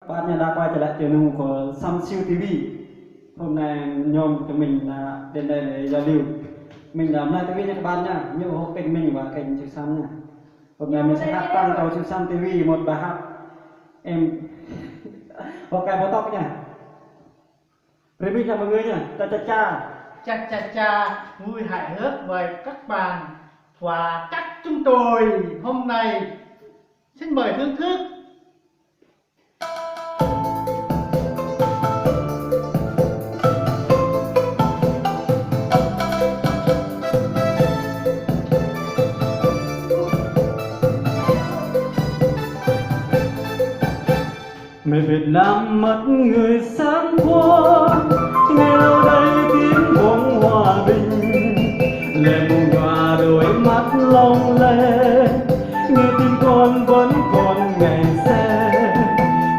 Bạn nhà đã quay trở lại channel của Sam Siêu TV. Hôm nay nhôm của mình là đến đây để giao lưu. Mình là Nam TV nha các bạn nha, nhớ ủng hộ kênh mình và kênh Siêu Sam nha. Hôm nay mình sẽ hát tặng cho Siêu Sam TV một bài hát em có cái bó tóc nha. Remix nha mọi người nha. Cha cha cha. Cha cha cha, vui hài hước với các bạn và các chúng tôi hôm nay xin mời thưởng thức. Mẹ Việt Nam mất người sáng qua, ngày lâu đây tiếng bóng hòa bình, lệ mùng nhòa đôi mắt long lanh, nghe tim con vẫn còn ngày xe.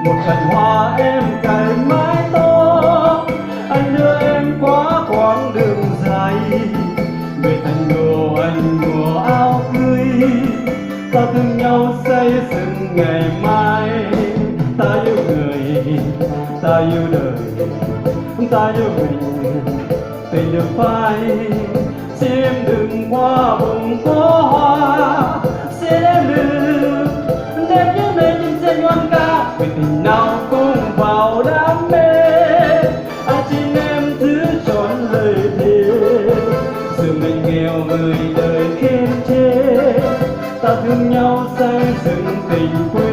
Một cành hoa em cài mái tóc, anh đưa em qua quãng đường dài, về thành đồ anh mùa áo cưới, ta thương nhau xây dựng ngày mai. Ta yêu người, ta yêu đời, ta yêu mình, tình được phai. Xin em đừng qua vùng có hoa, xin em đừng đẹp như nơi chim sen ngoan ca, vì tình nào cũng vào đam mê. Anh xin em giữ trọn lời thề, dù mình nghèo người đời khen chê, ta thương nhau xây dựng tình quê.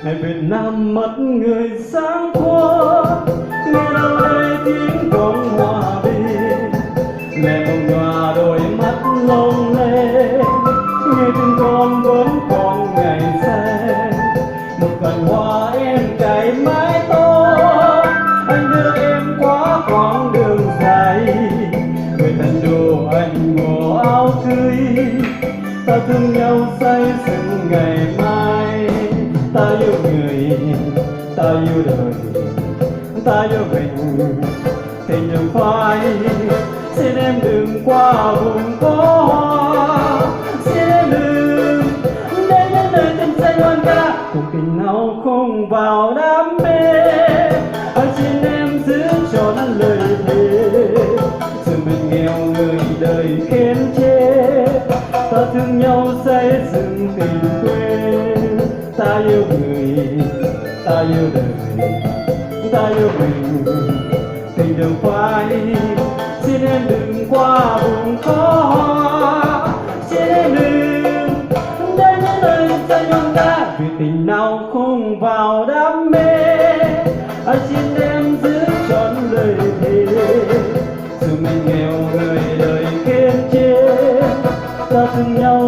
Mẹ Việt Nam mất người sáng qua, nghe đâu đây tiếng bóng hòa bình, mẹ bông nhòa đôi mắt long lanh, nghe tiếng con vẫn còn ngày xe. Một cành hoa em cài mái tóc, anh đưa em qua quãng đường dài, về thành đồ anh mùa áo cưới, ta thương nhau xây dựng ngày mai. Ta yêu người, ta yêu đời, ta yêu mình, tình đừng phai. Xin em đừng qua vùng có hoa, xin em đừng đến những nơi tình say loan ca, cuộc tình nào không vào đam mê. Anh xin em giữ trọn lời thề, dù mình nghèo người đời khen chê, ta thương nhau xây dựng tình quê. Ta yêu người, ta yêu đời, ta yêu mình, tình đường phai. Xin em đừng qua vùng có hoa, xin em đừng đến những nơi xa nhung ta, vì tình nào không vào đam mê. Anh xin em giữ trọn lời thề, dù mình nghèo người đời khen chê, ta thương nhau